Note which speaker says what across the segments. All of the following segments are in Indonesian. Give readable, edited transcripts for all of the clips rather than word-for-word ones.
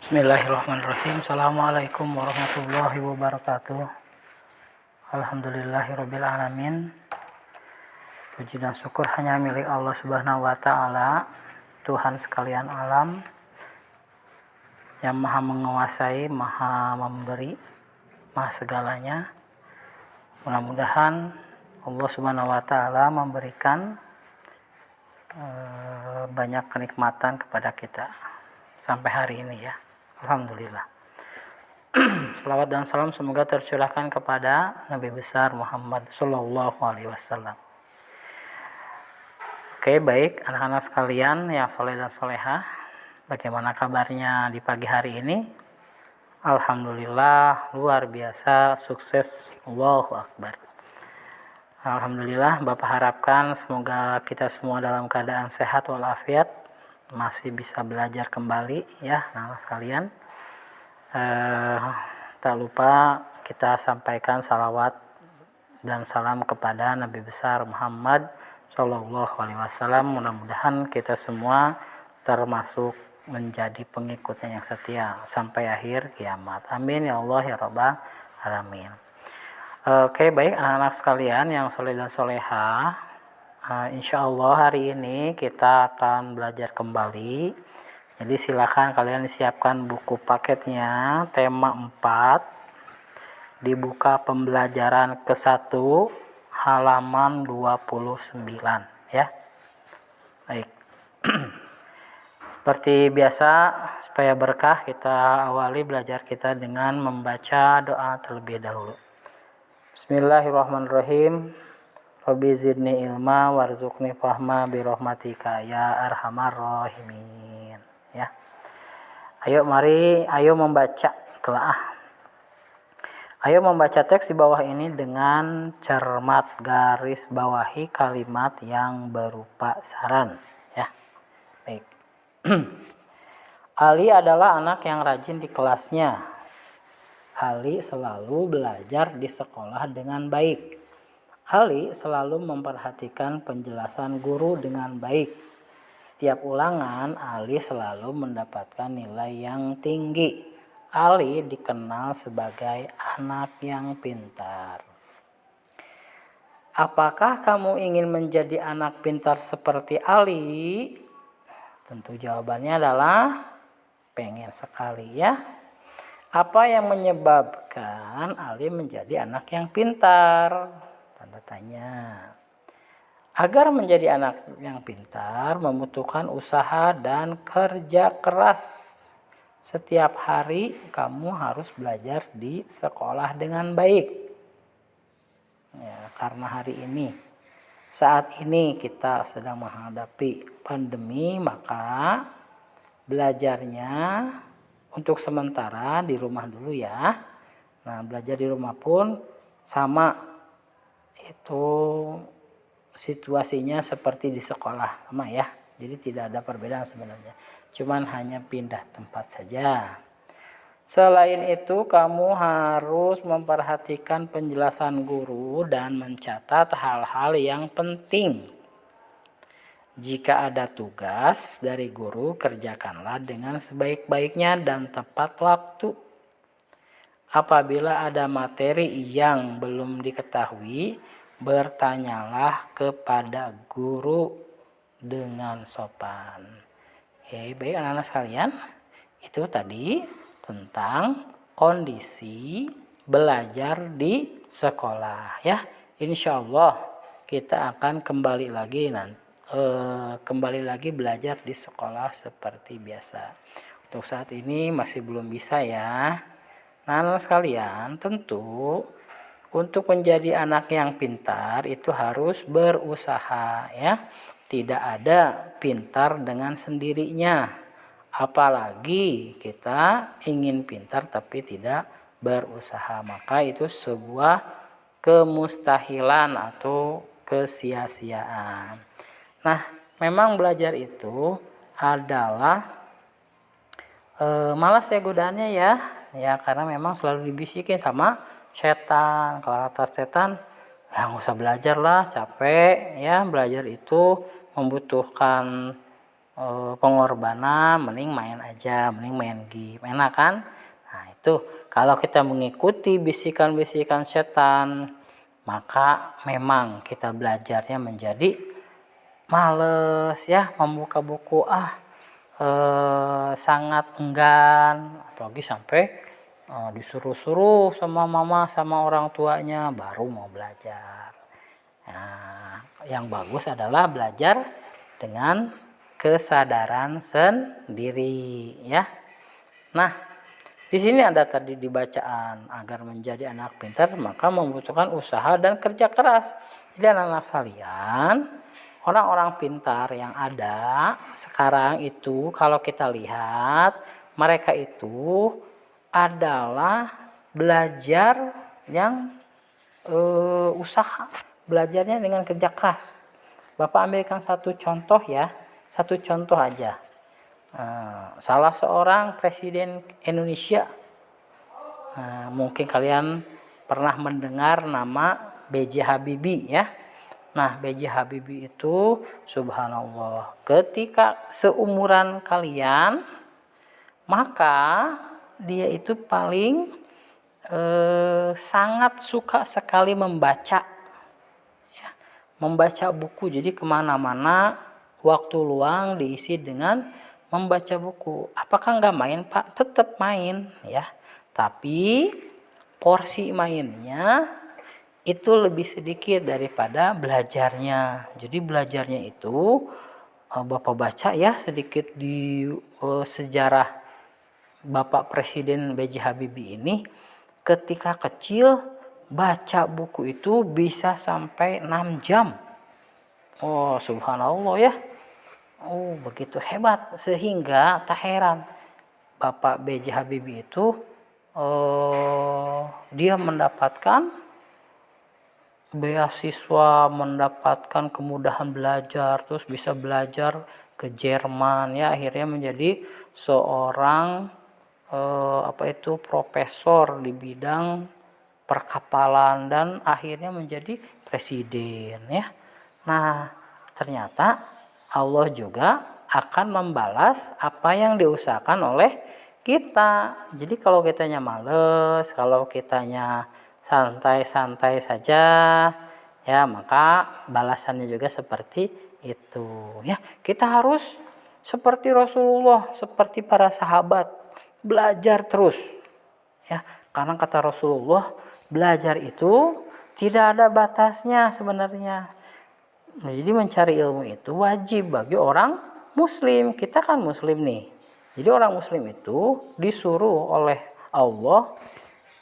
Speaker 1: Bismillahirrahmanirrahim. Assalamualaikum warahmatullahi wabarakatuh. Alhamdulillahirabbil alamin. Puji dan syukur hanya milik Allah Subhanahu wa taala, Tuhan sekalian alam, yang Maha menguasai, Maha memberi, Maha segalanya. Mudah-mudahan Allah Subhanahu wa taala memberikan banyak kenikmatan kepada kita sampai hari ini ya. Alhamdulillah. Salawat dan salam semoga tercurahkan kepada Nabi besar Muhammad sallallahu alaihi wasallam. Oke, baik anak-anak sekalian yang soleh dan solehah, bagaimana kabarnya di pagi hari ini? Alhamdulillah, luar biasa, sukses, Allahu Akbar. Alhamdulillah, Bapak harapkan semoga kita semua dalam keadaan sehat walafiat, masih bisa belajar kembali ya anak-anak sekalian. Tak lupa kita sampaikan salawat dan salam kepada Nabi besar Muhammad Sallallahu Alaihi Wasallam. Mudah-mudahan kita semua termasuk menjadi pengikutnya yang setia sampai akhir kiamat. Amin ya Allah ya Rabbal alamin. Oke, baik anak-anak sekalian yang soleh dan solehah, insya Allah hari ini kita akan belajar kembali. Jadi silakan kalian siapkan buku paketnya, tema 4, dibuka pembelajaran ke-1 halaman 29 ya. Baik. Seperti biasa, supaya berkah, kita awali belajar kita dengan membaca doa terlebih dahulu. Bismillahirrahmanirrahim. Rabbi zidni ilma warzuqni fahma birahmatika ya arhamar rahimin. Ya. Ayo membaca telaah. Ayo membaca teks di bawah ini dengan cermat, garis bawahi kalimat yang berupa saran ya. Baik. Ali adalah anak yang rajin di kelasnya. Ali selalu belajar di sekolah dengan baik. Ali selalu memperhatikan penjelasan guru dengan baik. Setiap ulangan, Ali selalu mendapatkan nilai yang tinggi. Ali dikenal sebagai anak yang pintar. Apakah kamu ingin menjadi anak pintar seperti Ali? Tentu jawabannya adalah pengen sekali ya. Apa yang menyebabkan Ali menjadi anak yang pintar? Tanda tanya. Agar menjadi anak yang pintar membutuhkan usaha dan kerja keras. Setiap hari kamu harus belajar di sekolah dengan baik. Ya, karena saat ini kita sedang menghadapi pandemi, maka belajarnya untuk sementara di rumah dulu ya. Nah, belajar di rumah pun sama. Itu situasinya seperti di sekolah sama ya. Jadi tidak ada perbedaan sebenarnya. Cuman hanya pindah tempat saja. Selain itu, kamu harus memperhatikan penjelasan guru dan mencatat hal-hal yang penting. Jika ada tugas dari guru, kerjakanlah dengan sebaik-baiknya dan tepat waktu. Apabila ada materi yang belum diketahui, bertanyalah kepada guru dengan sopan. Oke, baik anak-anak sekalian, itu tadi tentang kondisi belajar di sekolah ya. Insya Allah kita akan kembali lagi belajar di sekolah seperti biasa. Untuk saat ini masih belum bisa ya. Nah, anak sekalian, tentu untuk menjadi anak yang pintar itu harus berusaha ya. Tidak ada pintar dengan sendirinya. Apalagi kita ingin pintar tapi tidak berusaha, maka itu sebuah kemustahilan atau kesia-siaan. Nah, memang belajar itu adalah malas ya godaannya ya. Ya, karena memang selalu dibisikin sama setan. Kalau kata setan, ya nggak usah belajar lah, capek ya. Belajar itu membutuhkan pengorbanan, mending main aja, mending main game, enak kan? Nah itu kalau kita mengikuti bisikan-bisikan setan, maka memang kita belajarnya menjadi males ya, membuka buku sangat enggan, apalagi sampai disuruh-suruh sama mama sama orang tuanya baru mau belajar. Nah, yang bagus adalah belajar dengan kesadaran sendiri ya. Nah, di sini ada tadi di bacaan, agar menjadi anak pintar maka membutuhkan usaha dan kerja keras. Jadi anak-anak sekalian, orang-orang pintar yang ada sekarang itu kalau kita lihat mereka itu adalah belajar yang usaha, belajarnya dengan kerja keras. Bapak ambilkan satu contoh ya, satu contoh aja. Salah seorang presiden Indonesia, mungkin kalian pernah mendengar nama B.J. Habibie ya. Nah, B.J. Habibie itu subhanallah, ketika seumuran kalian maka dia itu paling sangat suka sekali membaca ya, membaca buku. Jadi kemana-mana waktu luang diisi dengan membaca buku. Apakah nggak main Pak? Tetap main ya, tapi porsi mainnya itu lebih sedikit daripada belajarnya. Jadi belajarnya itu Bapak baca ya sedikit di sejarah Bapak Presiden B.J. Habibie ini. Ketika kecil baca buku itu bisa sampai 6 jam. Oh subhanallah ya. Oh begitu hebat, sehingga tak heran Bapak B.J. Habibie itu dia mendapatkan beasiswa, mendapatkan kemudahan belajar, terus bisa belajar ke Jerman ya, akhirnya menjadi seorang profesor di bidang perkapalan dan akhirnya menjadi presiden ya. Nah, ternyata Allah juga akan membalas apa yang diusahakan oleh kita. Jadi kalau kitanya males, kalau kitanya santai-santai saja ya, maka balasannya juga seperti itu ya. Kita harus seperti Rasulullah, seperti para sahabat, belajar terus ya, karena kata Rasulullah belajar itu tidak ada batasnya sebenarnya. Jadi mencari ilmu itu wajib bagi orang muslim. Kita kan muslim nih, jadi orang muslim itu disuruh oleh Allah,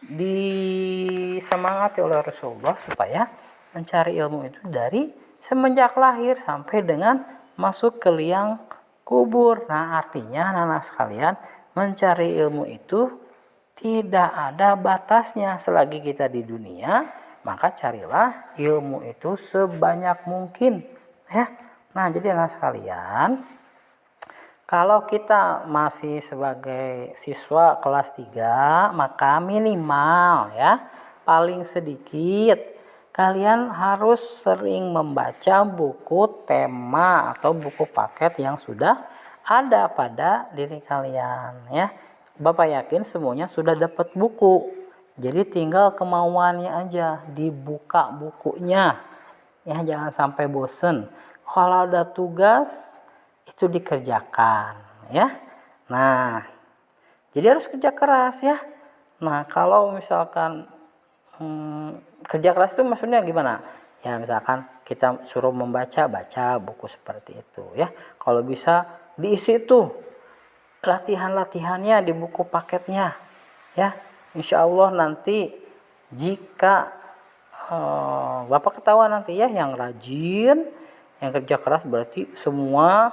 Speaker 1: disemangati oleh Rasulullah supaya mencari ilmu itu dari semenjak lahir sampai dengan masuk ke liang kubur. Nah artinya anak-anak sekalian, mencari ilmu itu tidak ada batasnya. Selagi kita di dunia, maka carilah ilmu itu sebanyak mungkin ya. Nah jadi anak sekalian, kalau kita masih sebagai siswa kelas 3, maka minimal ya, paling sedikit kalian harus sering membaca buku tema atau buku paket yang sudah ada pada diri kalian ya. Bapak yakin semuanya sudah dapat buku. Jadi tinggal kemauannya aja, dibuka bukunya. Ya, jangan sampai bosen. Kalau ada tugas itu dikerjakan ya. Nah, jadi harus kerja keras ya. Nah, kalau misalkan kerja keras itu maksudnya gimana? Ya misalkan kita suruh baca buku seperti itu ya. Kalau bisa diisi tuh latihan-latihannya di buku paketnya ya. Insya Allah nanti jika Bapak ketahuan nanti ya, yang rajin, yang kerja keras, berarti semua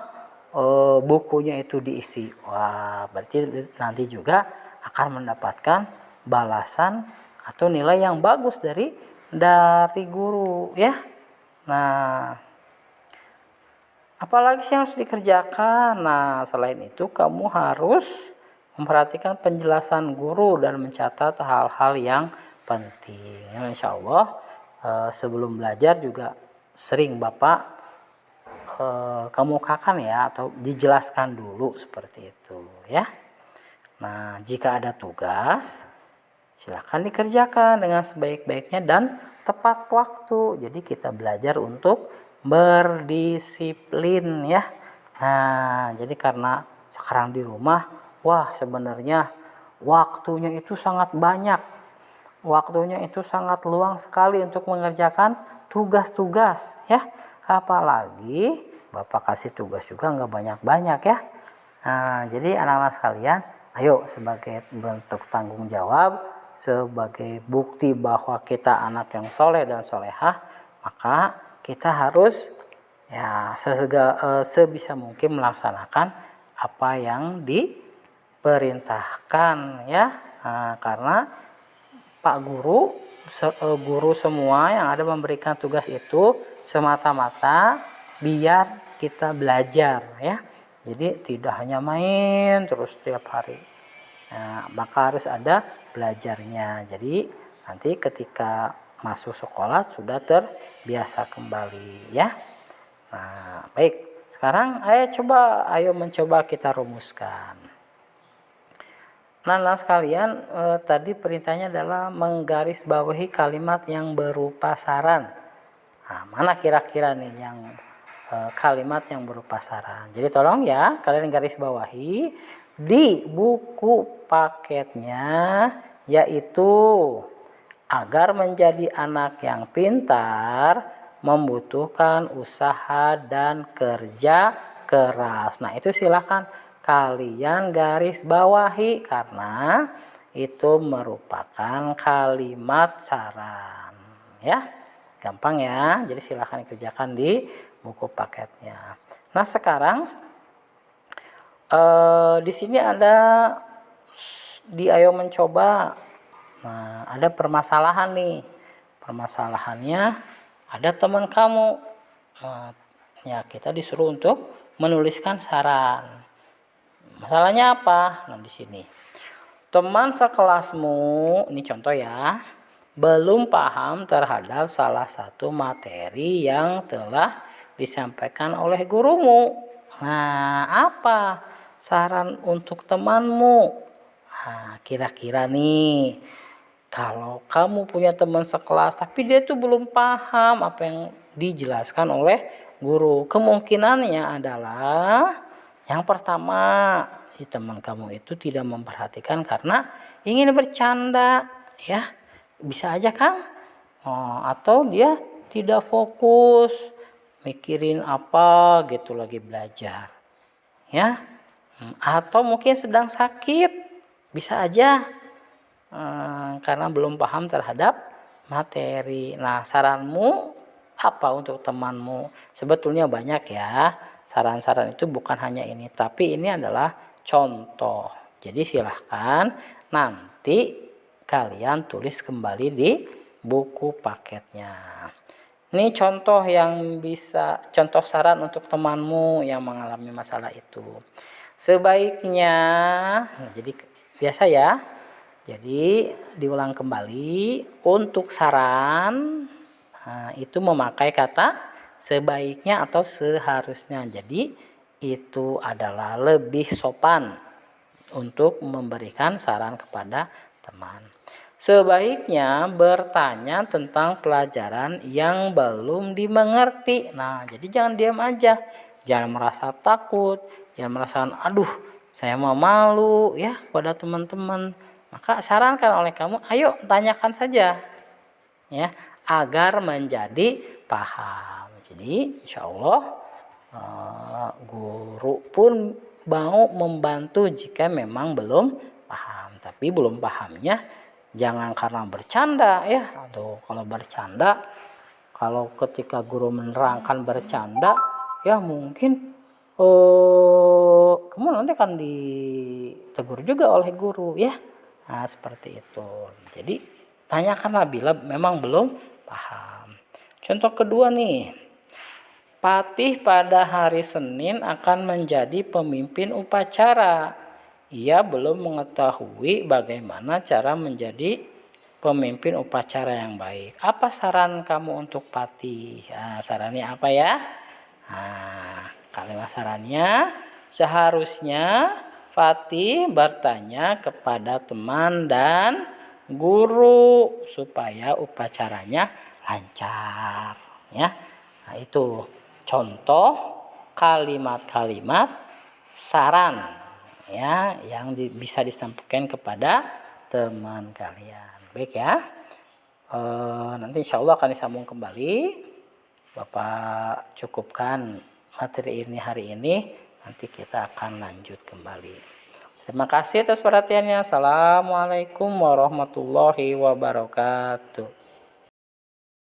Speaker 1: bukunya itu diisi. Wah, berarti nanti juga akan mendapatkan balasan atau nilai yang bagus dari guru ya. Nah, apalagi sih yang harus dikerjakan? Nah, selain itu kamu harus memperhatikan penjelasan guru dan mencatat hal-hal yang penting. Insya Allah sebelum belajar juga sering Bapak kemukakan ya, atau dijelaskan dulu seperti itu ya. Nah, jika ada tugas silakan dikerjakan dengan sebaik-baiknya dan tepat waktu. Jadi kita belajar untuk berdisiplin ya. Nah, jadi karena sekarang di rumah, wah sebenarnya waktunya itu sangat banyak. Waktunya itu sangat luang sekali untuk mengerjakan tugas-tugas ya. Apalagi Bapak kasih tugas juga nggak banyak-banyak ya. Nah, jadi anak-anak sekalian, ayo sebagai bentuk tanggung jawab, sebagai bukti bahwa kita anak yang soleh dan solehah, maka kita harus ya sebisa mungkin melaksanakan apa yang diperintahkan ya. Nah, karena Pak guru semua yang ada memberikan tugas itu semata-mata biar kita belajar ya. Jadi tidak hanya main terus setiap hari. Nah, maka harus ada belajarnya. Jadi nanti ketika masuk sekolah sudah terbiasa kembali ya. Nah, baik. Sekarang ayo mencoba kita rumuskan. Nah, sekalian tadi perintahnya adalah menggarisbawahi kalimat yang berupa saran. Nah, mana kira-kira nih yang kalimat yang berupa saran. Jadi tolong ya kalian garis bawahi di buku paketnya, yaitu agar menjadi anak yang pintar membutuhkan usaha dan kerja keras. Nah, itu silakan kalian garis bawahi karena itu merupakan kalimat saran ya. Gampang ya. Jadi silakan dikerjakan di buku paketnya. Nah, sekarang di sini ada ayo mencoba. Nah, ada permasalahan nih. Permasalahannya ada teman kamu. Nah, ya kita disuruh untuk menuliskan saran. Masalahnya apa? Nah, di sini. Teman sekelasmu, ini contoh ya, belum paham terhadap salah satu materi yang telah disampaikan oleh gurumu. Nah, apa saran untuk temanmu? Nah, kira-kira nih, kalau kamu punya teman sekelas tapi dia tuh belum paham apa yang dijelaskan oleh guru, kemungkinannya adalah yang pertama, teman kamu itu tidak memperhatikan karena ingin bercanda ya. Bisa aja kan? Atau dia tidak fokus mikirin apa gitu lagi belajar ya. Atau mungkin sedang sakit, bisa aja karena belum paham terhadap materi. Nah, saranmu apa untuk temanmu? Sebetulnya banyak ya. Saran-saran itu bukan hanya ini, tapi ini adalah contoh. Jadi silahkan nanti kalian tulis kembali di buku paketnya. Ini contoh yang contoh saran untuk temanmu yang mengalami masalah itu. Sebaiknya, jadi biasa ya. Jadi diulang kembali untuk saran itu memakai kata sebaiknya atau seharusnya. Jadi itu adalah lebih sopan untuk memberikan saran kepada teman. Sebaiknya bertanya tentang pelajaran yang belum dimengerti. Nah, jadi jangan diam aja. Jangan merasa takut, jangan merasa aduh, saya mau malu ya pada teman-teman. Maka sarankan oleh kamu, ayo tanyakan saja ya, agar menjadi paham. Jadi insya Allah guru pun mau membantu jika memang belum paham. Tapi belum pahamnya jangan karena bercanda ya. Atau kalau bercanda, kalau ketika guru menerangkan bercanda ya mungkin kamu nanti akan ditegur juga oleh guru ya. Nah, seperti itu. Jadi tanyakanlah bila memang belum paham. Contoh kedua nih, Patih pada hari Senin akan menjadi pemimpin upacara. Ia belum mengetahui bagaimana cara menjadi pemimpin upacara yang baik. Apa saran kamu untuk Patih? Nah, sarannya apa ya? Nah, kalimat sarannya seharusnya Fatih bertanya kepada teman dan guru supaya upacaranya lancar ya. Nah, itu contoh kalimat-kalimat saran ya yang bisa disampaikan kepada teman kalian. Baik ya. Nanti insya Allah akan disambung kembali. Bapak cukupkan materi ini hari ini, nanti kita akan lanjut kembali. Terima kasih atas perhatiannya. Assalamualaikum warahmatullahi wabarakatuh.